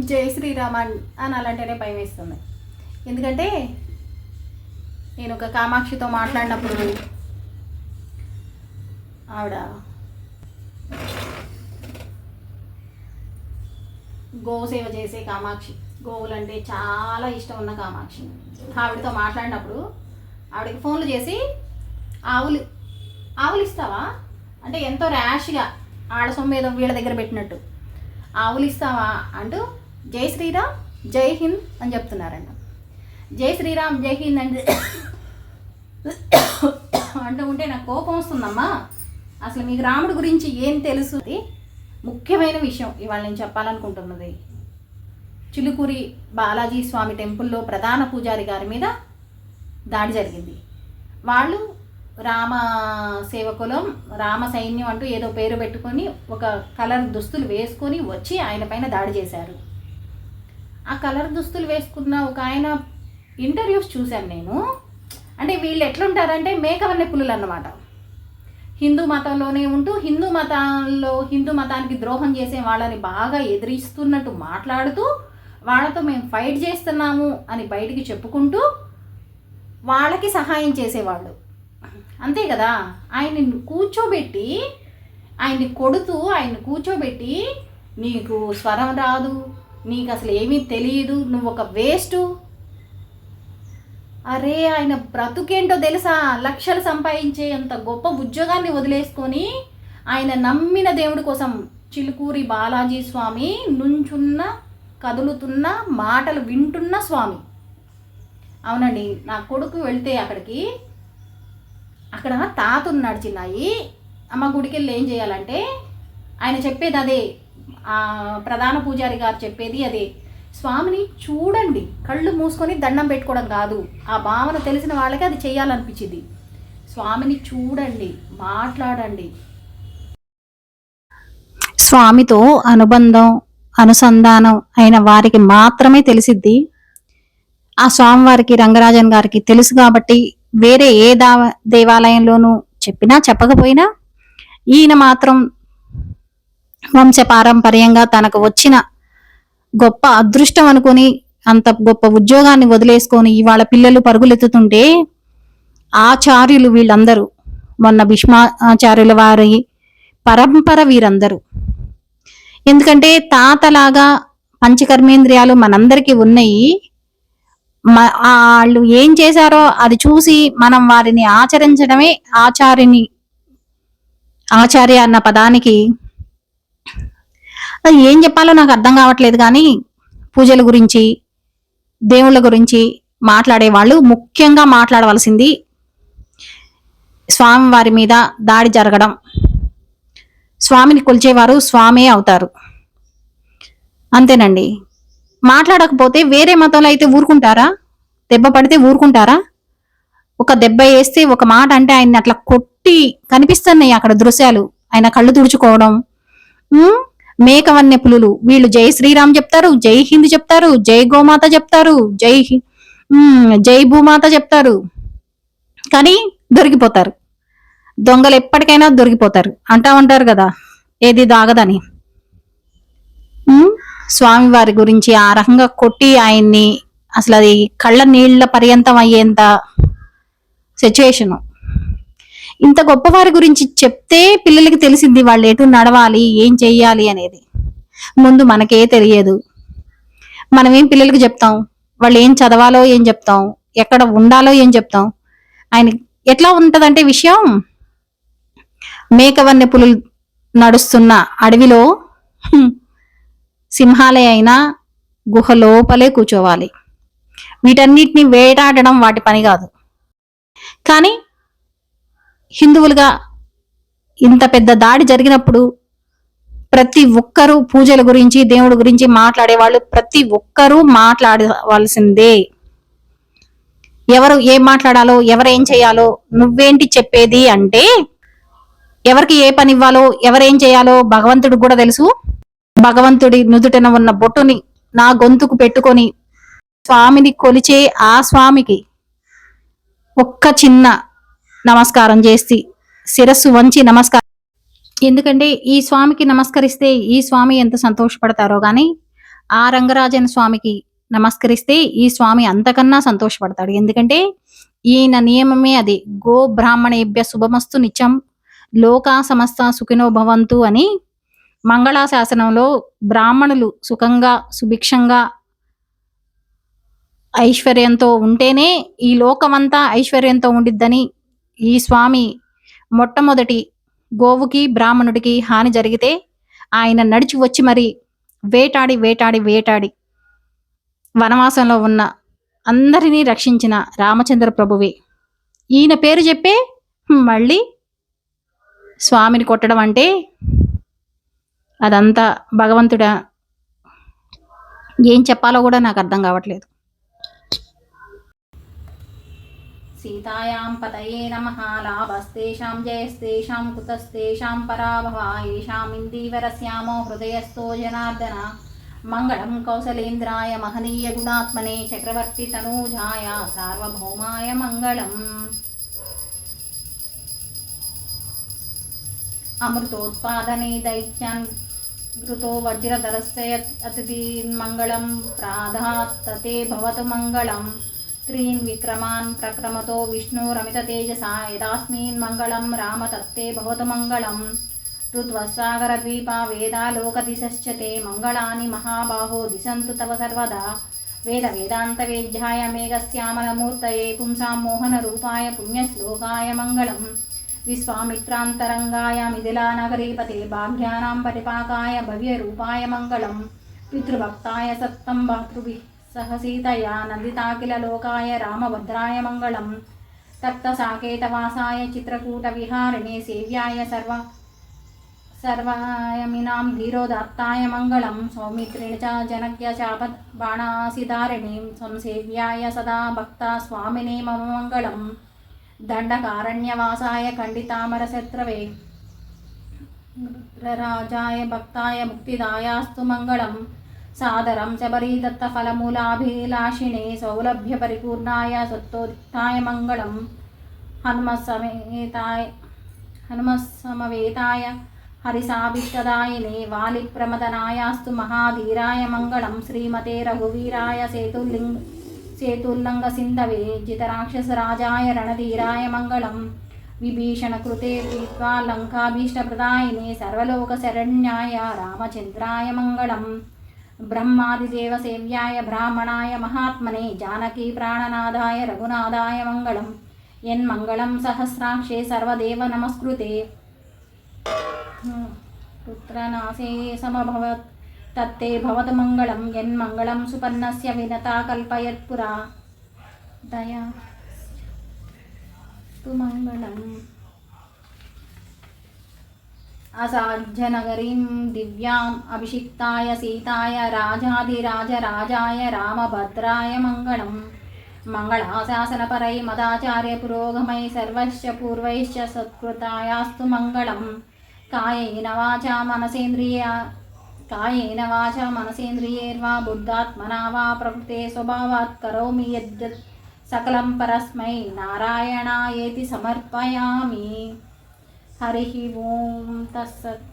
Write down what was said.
జై శ్రీరామ్ అని అలాంటినే భయం వేస్తుంది. ఎందుకంటే నేను ఒక కామాక్షితో మాట్లాడినప్పుడు ఆవిడ గోసేవ చేసే కామాక్షి, గోవులంటే చాలా ఇష్టం ఉన్న కామాక్షి. ఆవిడతో మాట్లాడినప్పుడు ఆవిడకి ఫోన్లు చేసి ఆవులు ఇస్తావా అంటే ఎంతో ర్యాష్గా ఆడ సొమ్మేదో వీళ్ళ దగ్గర పెట్టినట్టు ఆవులు ఇస్తావా అంటూ జై శ్రీరామ్ జై హింద్ అని చెప్తున్నారంట. జై శ్రీరామ్ జై హింద్ అంటే అంటూ ఉంటే నాకు కోపం వస్తుందమ్మా. అసలు మీకు రాముడి గురించి ఏం తెలుసు? ముఖ్యమైన విషయం ఇవాళ నేను చెప్పాలనుకుంటున్నది, చిలుకూరి బాలాజీ స్వామి టెంపుల్లో ప్రధాన పూజారి గారి మీద దాడి జరిగింది. వాళ్ళు రామ సేవకులం, రామ సైన్యం అంటూ ఏదో పేరు పెట్టుకొని ఒక కలర్ దుస్తులు వేసుకొని వచ్చి ఆయన పైన దాడి చేశారు. ఆ కలర్ దుస్తులు వేసుకున్న ఒక ఆయన ఇంటర్వ్యూస్ చూశాను నేను. అంటే వీళ్ళు ఎట్లుంటారంటే మేకవన్నె పులులు అన్నమాట. హిందూ మతంలోనే ఉంటూ హిందూ మతానికి ద్రోహం చేసే వాళ్ళని బాగా ఎదిరిస్తున్నట్టు మాట్లాడుతూ వాళ్ళతో మేము ఫైట్ చేస్తున్నాము అని బయటికి చెప్పుకుంటూ వాళ్ళకి సహాయం చేసేవాళ్ళు. అంతే కదా. ఆయన్ని కూర్చోబెట్టి ఆయన్ని కొడుతూ ఆయన్ని కూర్చోబెట్టి నీకు స్వరం రాదు, నీకు అసలు ఏమీ తెలియదు, నువ్వు ఒక వేస్ట్. అరే ఆయన బ్రతుకేంటో తెలుసా? లక్షలు సంపాదించే అంత గొప్ప ఉద్యోగాన్ని వదిలేసుకొని ఆయన నమ్మిన దేవుడి కోసం చిలుకూరి బాలాజీ స్వామి నుంచున్న, కదులుతున్న, మాటలు వింటున్న స్వామి. అవునండి, నా కొడుకు వెళ్తే అక్కడ తాత ఉన్నాడు చిన్నాయి. అమ్మ గుడికి వెళ్ళి ఏం చేయాలంటే ఆయన చెప్పేది అదే, ప్రధాన పూజారి గారు చెప్పేది అదే. స్వామిని చూడండి, కళ్ళు మూసుకొని దండం పెట్టుకోవడం కాదు. ఆ భావన తెలిసిన వాళ్ళకి అది చేయాలనిపించింది. స్వామిని చూడండి, మాట్లాడండి. స్వామితో అనుసంధానం అయిన వారికి మాత్రమే తెలిసిద్ది. ఆ స్వామివారికి, రంగరాజన్ గారికి తెలుసు కాబట్టి వేరే ఏ దేవాలయంలోనూ చెప్పినా చెప్పకపోయినా ఈయన మాత్రం వంశపారంపర్యంగా తనకు వచ్చిన గొప్ప అదృష్టం అనుకుని అంత గొప్ప ఉద్యోగాన్ని వదిలేసుకొని ఇవాళ పిల్లలు పరుగులెత్తుతుంటే ఆచార్యులు వీళ్ళందరూ, మొన్న భీష్మాచార్యుల వారి పరంపర వీరందరూ. ఎందుకంటే తాతలాగా పంచకర్మేంద్రియాలు మనందరికీ ఉన్నాయి. వాళ్ళు ఏం చేశారో అది చూసి మనం వారిని ఆచరించడమే ఆచార్య అన్న పదానికి ఏం చెప్పాలో నాకు అర్థం కావట్లేదు. కానీ పూజల గురించి, దేవుళ్ళ గురించి మాట్లాడే వాళ్ళు ముఖ్యంగా మాట్లాడవలసింది స్వామి వారి మీద దాడి జరగడం. స్వామిని కొలిచేవారు స్వామే అవుతారు, అంతేనండి. మాట్లాడకపోతే వేరే మతంలో అయితే ఊరుకుంటారా? దెబ్బ పడితే ఊరుకుంటారా? ఒక దెబ్బ వేస్తే, ఒక మాట అంటే ఆయన్ని అట్లా కొట్టి కనిపిస్తున్నాయి అక్కడ దృశ్యాలు. ఆయన కళ్ళు తుడుచుకోవడం, మేకవన్నె పులులు. వీళ్ళు జై శ్రీరామ్ చెప్తారు, జై హింద్ చెప్తారు, జై గోమాత చెప్తారు, జై భూమాత చెప్తారు. కానీ దొరికిపోతారు. దొంగలు ఎప్పటికైనా దొరికిపోతారు. అంటా ఉంటారు కదా, ఏది దాగదని. స్వామివారి గురించి ఆ రకంగా కొట్టి ఆయన్ని అసలు అది కళ్ళ నీళ్ల పర్యంతం అయ్యేంత సిచ్యువేషను. ఇంత గొప్పవారి గురించి చెప్తే పిల్లలకి తెలిసింది వాళ్ళు ఎటు నడవాలి, ఏం చెయ్యాలి అనేది. ముందు మనకే తెలియదు. మనం ఏం పిల్లలకి చెప్తాం? వాళ్ళు ఏం చదవాలో ఏం చెప్తాం? ఎక్కడ ఉండాలో ఏం చెప్తాం? ఆయన ఎట్లా ఉంటదంటే విషయం, మేకవన్నె పులులు నడుస్తున్న అడవిలో సింహాలే అయినా గుహ లోపలే కూర్చోవాలి. వీటన్నిటిని వేటాడడం వాటి పని కాదు. కానీ హిందువులుగా ఇంత పెద్ద దాడి జరిగినప్పుడు ప్రతి ఒక్కరూ పూజల గురించి, దేవుడి గురించి మాట్లాడేవాళ్ళు ప్రతి ఒక్కరూ మాట్లాడవలసిందే. ఎవరు ఏం మాట్లాడాలో, ఎవరేం చేయాలో నువ్వేంటి చెప్పేది అంటే, ఎవరికి ఏ పని ఇవ్వాలో, ఎవరేం చేయాలో భగవంతుడికి కూడా తెలుసు. భగవంతుడి నుదుటన ఉన్న బొట్టుని నా గొంతుకు పెట్టుకొని స్వామిని కొలిచే ఆ స్వామికి ఒక్క చిన్న నమస్కారం చేసి శిరస్సు వంచి నమస్కారం. ఎందుకంటే ఈ స్వామికి నమస్కరిస్తే ఈ స్వామి ఎంత సంతోషపడతారో కానీ ఆ రంగరాజన్ స్వామికి నమస్కరిస్తే ఈ స్వామి అంతకన్నా సంతోషపడతాడు. ఎందుకంటే ఈయన నియమమే అది. గో బ్రాహ్మణేభ్య శుభమస్తు నిత్యం లోకా సమస్త సుఖినో భవంతు అని మంగళాశాసనంలో బ్రాహ్మణులు సుఖంగా సుభిక్షంగా ఐశ్వర్యంతో ఉంటేనే ఈ లోకమంతా ఐశ్వర్యంతో ఉండిద్దని ఈ స్వామి మొట్టమొదటి గోవుకి బ్రాహ్మణుడికి హాని జరిగితే ఆయన నడిచి వచ్చి మరి వేటాడి వేటాడి వేటాడి వనవాసంలో ఉన్న అందరినీ రక్షించిన రామచంద్ర ప్రభువే. ఈయన పేరు చెప్పే మళ్ళీ స్వామిని కొట్టడం అంటే అదంతా భగవంతుడా, ఏం చెప్పాలో కూడా నాకు అర్థం కావట్లేదు. సీతాయాం పతయే నమః లాభస్తేషాం జయస్తేషాం కుతస్తేషాం పరాభవ ఏషాం ఇందీవరస్యామో హృదయస్థో జనార్దన మంగళం కౌసలేంద్రాయ మహనీయ గుణాత్మనే చక్రవర్తి తనూజాయ సార్వభౌమాయ మంగళం. అమృతోత్పాదనే దైత్యాన్ ఘృతో వజ్రధరస్య అతిథీన్మంగళం ప్రాధాత్తతే భవతు మంగళం. త్రీన్ విక్రమాన్ ప్రక్రమతో విష్ణురమిత తేజసా యదాస్మిన్ మంగళం రామ తత్తే భవతు మంగళం. ఋత్వసాగర ద్వీపా వేదాలోక దిశశ్చ తే మంగళాని మహాబాహో దిశంతు తవ సర్వదా. వేద వేదాంత వేద్యాయ మేఘశ్యామలమూర్తయే పుంసాం మోహన రూపాయ పుణ్యశ్లోకాయ మంగళం. విశ్వామిత్రాంతరంగాయ మిథిలానగరీపతే భాగ్యానాం పరిపాకాయ భవ్యరూపాయ మంగళం. పితృభక్తాయ సత్తం భాతృభిః సహ సీతయా నందితాకిల లోకాయ రామభద్రాయ మంగళం. తప్తసాకేతవాసాయ చిత్రకూట విహారిణే సేవ్యాయ సర్వాయమినాం ధీరోదాత్తాయ మంగళం. సౌమిత్రిణ చ జనక్య చాప బాణాసిధారిణీం సంసేవ్యాయ సదా భక్త స్వామినే మమ మంగళం. దండకారణ్యవాసాయ ఖండితామరశత్రవే రాజాయ భక్తాయ ముక్తిదాయాస్తు మంగళం. సాదరం శబరీదత్త ఫలమూలాభిలాషిణే సౌలభ్య పరిపూర్ణాయ సత్తోదితాయ మంగళం. హనుమస్సమవేతాయ హరిసాభిష్టదాయినే వాలిప్రమదనాయాస్తు మహాధీరాయ మంగళం. శ్రీమతే రఘువీరాయ సేతుల్లంఘ సింధవే జితరాక్షసరాజాయ రణధీరాయ మంగళం. విభీషణకృతే పీత్వా లంకాభీష్టప్రదాయినే సర్వలోకశరణ్యాయ రామచంద్రాయ మంగళం. బ్రహ్మాదిదేవసేవ్యాయ బ్రాహ్మణాయ మహాత్మనే జానకీ ప్రాణనాదాయ రఘునాథాయ మంగళం. యన్మంగళం సహస్రాక్షే సర్వదేవ నమస్కృతే పుత్రనాశే సమభవత్ తత్తే భవతు మంగళం. యన్మంగళం సుపర్ణస్య వినతా కల్పయత్పురా దయా తు మంగళం. అసాధ్యనగరీం దివ్యాం అభిషిక్తాయ సీతాయ రాజాధిరాజరాజాయ రామభద్రాయ మంగళం. మంగళాశాసనపరై మదాచార్య పురోగమై సర్వశ్చ పూర్వైశ్చ సత్కృతాయాస్తు మంగళం. కాయేన వాచా మనసేంద్రియైర్వా బుద్ధాత్మనా వా ప్రకృతే స్వభావాత్ కరోమి యద్యత్ సకలం పరస్మై నారాయణాయేతి సమర్పయామి. హరి ఓం తత్సత్.